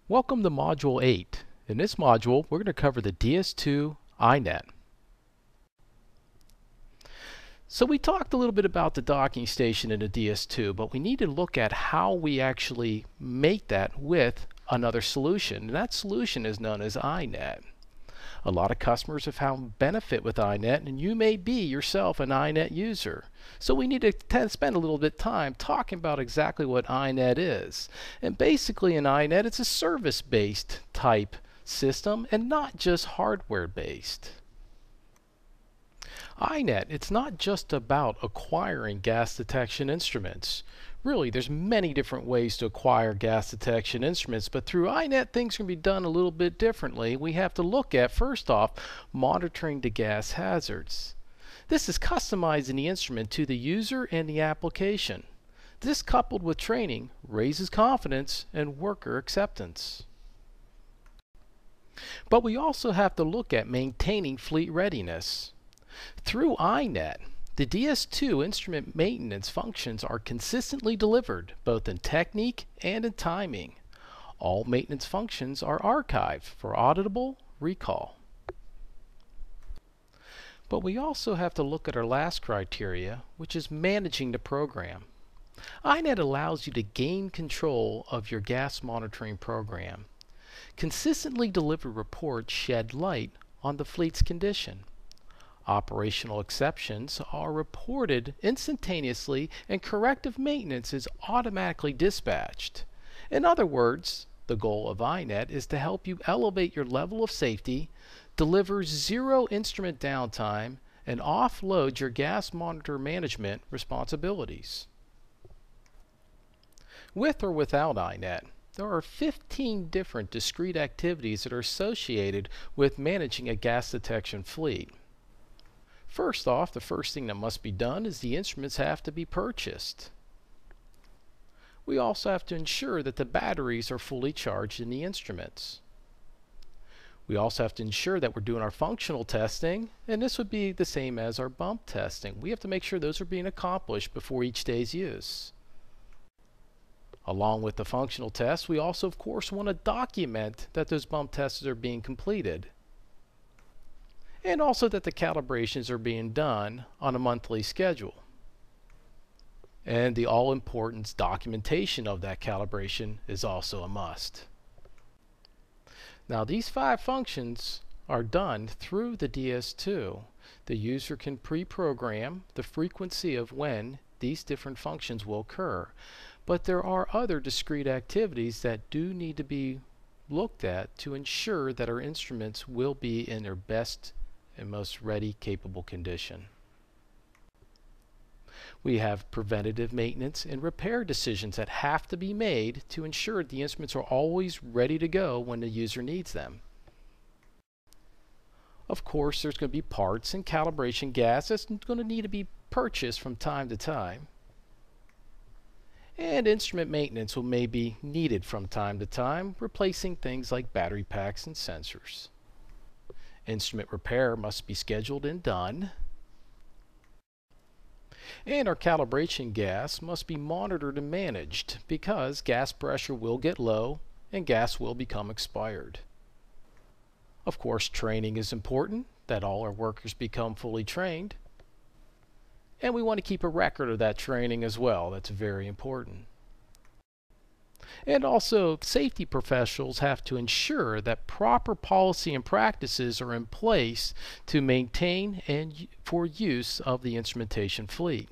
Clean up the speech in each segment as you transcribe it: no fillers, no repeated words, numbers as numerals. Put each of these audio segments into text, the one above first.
Welcome to Module 8. In this module, we're going to cover the DS2 iNet. So we talked a little bit about the docking station in the DS2, but we need to look at how we actually make that with another solution. And that solution is known as iNet. A lot of customers have found benefit with iNet, and you may be yourself an iNet user. So we need to spend a little bit of time talking about exactly what iNet is. And basically in iNet, it's a service-based type system and not just hardware-based. iNet, it's not just about acquiring gas detection instruments. Really, there's many different ways to acquire gas detection instruments, but through iNet, things can be done a little bit differently. We have to look at, first off, monitoring the gas hazards. This is customizing the instrument to the user and the application. This, coupled with training, raises confidence and worker acceptance. But we also have to look at maintaining fleet readiness. Through iNet, the DS2 instrument maintenance functions are consistently delivered, both in technique and in timing. All maintenance functions are archived for auditable recall. But we also have to look at our last criteria, which is managing the program. iNet allows you to gain control of your gas monitoring program. Consistently delivered reports shed light on the fleet's condition. Operational exceptions are reported instantaneously and corrective maintenance is automatically dispatched. In other words, the goal of iNet is to help you elevate your level of safety, deliver zero instrument downtime, and offload your gas monitor management responsibilities. With or without iNet, there are 15 different discrete activities that are associated with managing a gas detection fleet. First off, the first thing that must be done is the instruments have to be purchased. We also have to ensure that the batteries are fully charged in the instruments. We also have to ensure that we're doing our functional testing, and this would be the same as our bump testing. We have to make sure those are being accomplished before each day's use. Along with the functional tests, we also of course want to document that those bump tests are being completed, and also that the calibrations are being done on a monthly schedule. And the all-important documentation of that calibration is also a must. Now these 5 functions are done through the DS2. The user can pre-program the frequency of when these different functions will occur. But there are other discrete activities that do need to be looked at to ensure that our instruments will be in their best and most ready, capable condition. We have preventative maintenance and repair decisions that have to be made to ensure the instruments are always ready to go when the user needs them. Of course, there's going to be parts and calibration gas that's going to need to be purchased from time to time. And instrument maintenance will may be needed from time to time, replacing things like battery packs and sensors. Instrument repair must be scheduled and done. And our calibration gas must be monitored and managed because gas pressure will get low and gas will become expired. Of course, training is important, that all our workers become fully trained. And we want to keep a record of that training as well. That's very important. And also, safety professionals have to ensure that proper policy and practices are in place to maintain and for use of the instrumentation fleet.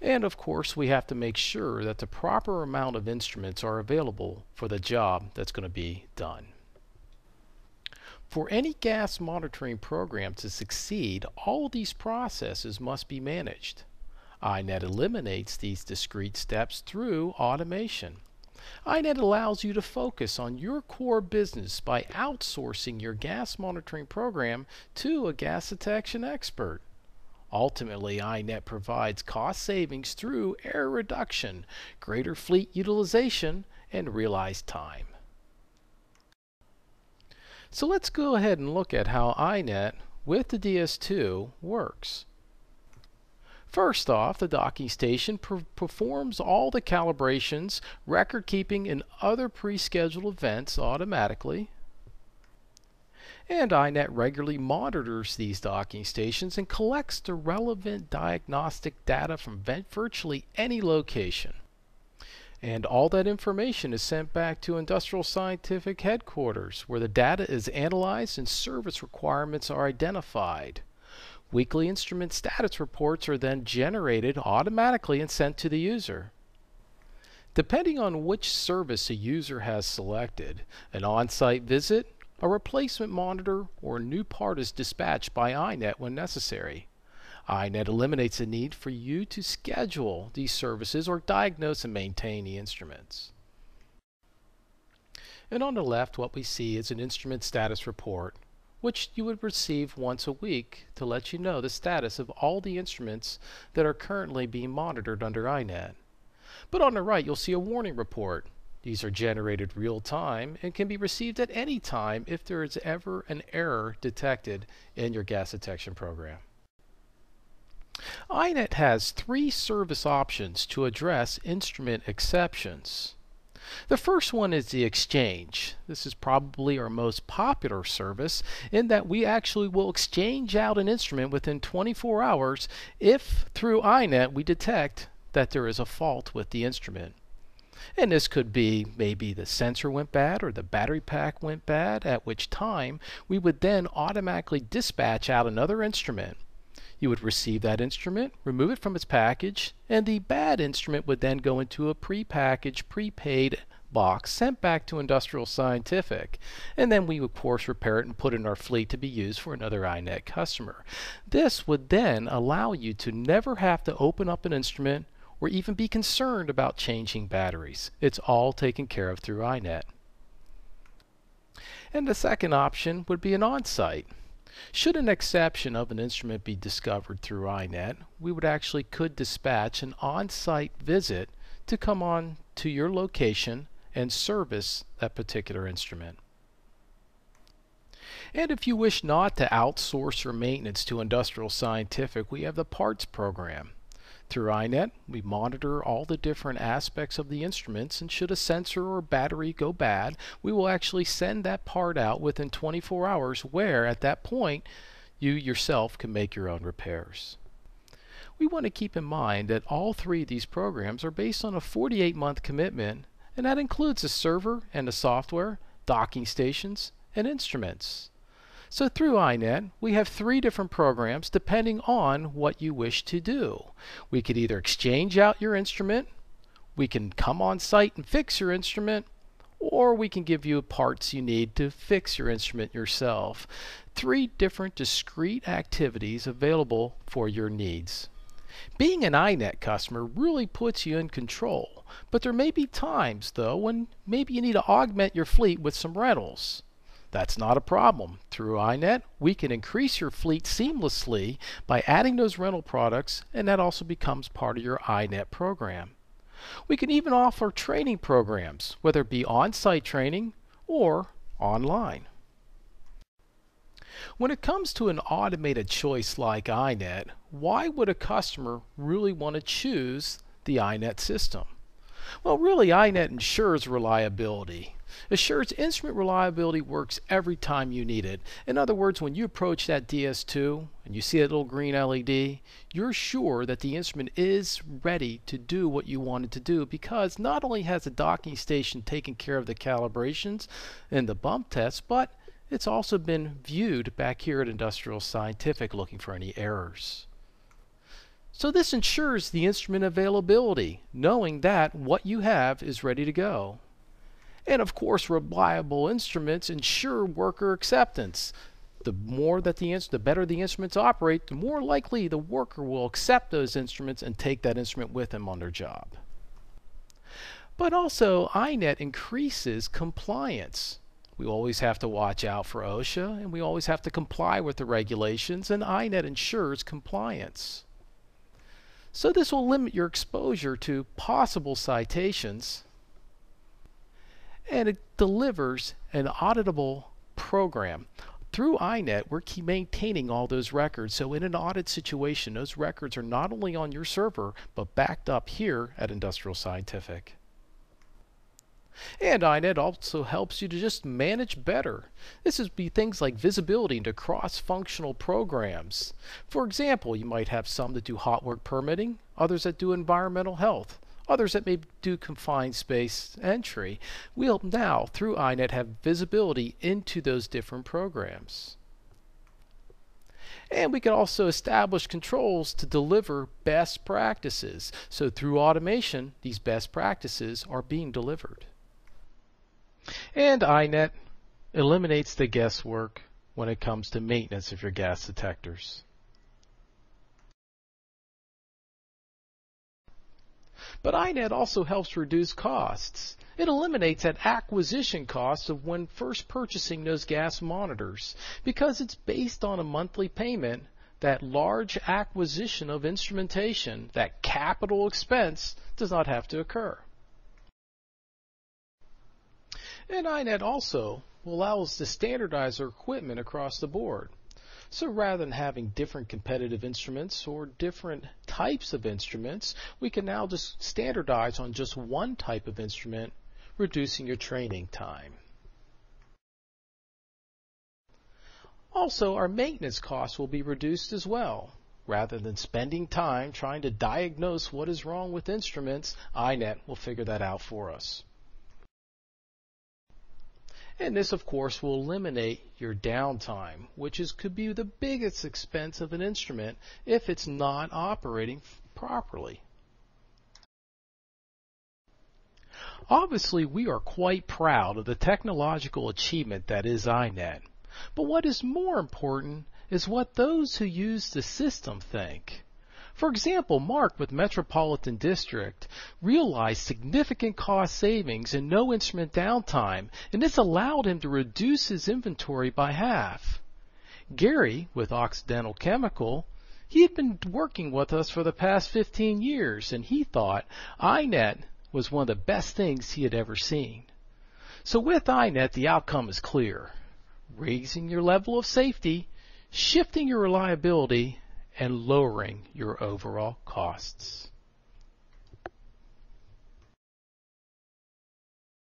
And of course, we have to make sure that the proper amount of instruments are available for the job that's going to be done. For any gas monitoring program to succeed, all these processes must be managed. iNet eliminates these discrete steps through automation. iNet allows you to focus on your core business by outsourcing your gas monitoring program to a gas detection expert. Ultimately, iNet provides cost savings through error reduction, greater fleet utilization, and realized time. So let's go ahead and look at how iNet with the DS2 works. First off, the docking station performs all the calibrations, record keeping, and other pre-scheduled events automatically. And iNet regularly monitors these docking stations and collects the relevant diagnostic data from virtually any location. And all that information is sent back to Industrial Scientific Headquarters, where the data is analyzed and service requirements are identified. Weekly instrument status reports are then generated automatically and sent to the user. Depending on which service a user has selected, an on-site visit, a replacement monitor, or a new part is dispatched by iNet when necessary. iNet eliminates the need for you to schedule these services or diagnose and maintain the instruments. And on the left, what we see is an instrument status report, which you would receive once a week to let you know the status of all the instruments that are currently being monitored under iNet. But on the right, you'll see a warning report. These are generated real time and can be received at any time if there is ever an error detected in your gas detection program. iNet has 3 service options to address instrument exceptions. The first one is the exchange. This is probably our most popular service in that we actually will exchange out an instrument within 24 hours if through iNet we detect that there is a fault with the instrument. And this could be maybe the sensor went bad or the battery pack went bad, at which time we would then automatically dispatch out another instrument. You would receive that instrument, remove it from its package, and the bad instrument would then go into a prepackaged, prepaid box sent back to Industrial Scientific. And then we would, of course, repair it and put it in our fleet to be used for another iNet customer. This would then allow you to never have to open up an instrument or even be concerned about changing batteries. It's all taken care of through iNet. And the second option would be an on-site. Should an exception of an instrument be discovered through iNet, we would actually could dispatch an on-site visit to come on to your location and service that particular instrument. And if you wish not to outsource your maintenance to Industrial Scientific, we have the parts program. Through iNet, we monitor all the different aspects of the instruments, and should a sensor or battery go bad, we will actually send that part out within 24 hours, where at that point you yourself can make your own repairs. We want to keep in mind that all 3 of these programs are based on a 48-month commitment, and that includes the server and the software, docking stations, and instruments. So through iNet, we have 3 different programs depending on what you wish to do. We could either exchange out your instrument, we can come on site and fix your instrument, or we can give you parts you need to fix your instrument yourself. 3 different discrete activities available for your needs. Being an iNet customer really puts you in control, but there may be times though when maybe you need to augment your fleet with some rentals. That's not a problem. Through iNet, we can increase your fleet seamlessly by adding those rental products, and that also becomes part of your iNet program. We can even offer training programs, whether it be on-site training or online. When it comes to an automated choice like iNet, why would a customer really want to choose the iNet system? Well, really, iNet ensures reliability. Assures instrument reliability works every time you need it. In other words, when you approach that DS2 and you see that little green LED, you're sure that the instrument is ready to do what you want it to do, because not only has the docking station taken care of the calibrations and the bump tests, but it's also been viewed back here at Industrial Scientific looking for any errors. So this ensures the instrument availability, knowing that what you have is ready to go. And of course, reliable instruments ensure worker acceptance. The better the instruments operate, the more likely the worker will accept those instruments and take that instrument with them on their job. But also, iNet increases compliance. We always have to watch out for OSHA, and we always have to comply with the regulations, and iNet ensures compliance. So this will limit your exposure to possible citations, and it delivers an auditable program. Through iNet, we're maintaining all those records, so in an audit situation, those records are not only on your server, but backed up here at Industrial Scientific. And iNet also helps you to just manage better. This would be things like visibility into cross-functional programs. For example, you might have some that do hot work permitting, others that do environmental health, others that may do confined space entry. We'll now, through iNet, have visibility into those different programs. And we can also establish controls to deliver best practices. So through automation, these best practices are being delivered. And iNet eliminates the guesswork when it comes to maintenance of your gas detectors. But iNet also helps reduce costs. It eliminates that acquisition cost of when first purchasing those gas monitors. Because it's based on a monthly payment, that large acquisition of instrumentation, that capital expense, does not have to occur. And iNet also will allow us to standardize our equipment across the board. So rather than having different competitive instruments or different types of instruments, we can now just standardize on just one type of instrument, reducing your training time. Also, our maintenance costs will be reduced as well. Rather than spending time trying to diagnose what is wrong with instruments, iNet will figure that out for us. And this, of course, will eliminate your downtime, which could be the biggest expense of an instrument if it's not operating properly. Obviously, we are quite proud of the technological achievement that is iNet. But what is more important is what those who use the system think. For example, Mark with Metropolitan District realized significant cost savings and no instrument downtime, and this allowed him to reduce his inventory by half. Gary with Occidental Chemical, he had been working with us for the past 15 years, and he thought iNet was one of the best things he had ever seen. So with iNet, the outcome is clear: raising your level of safety, shifting your reliability, and lowering your overall costs.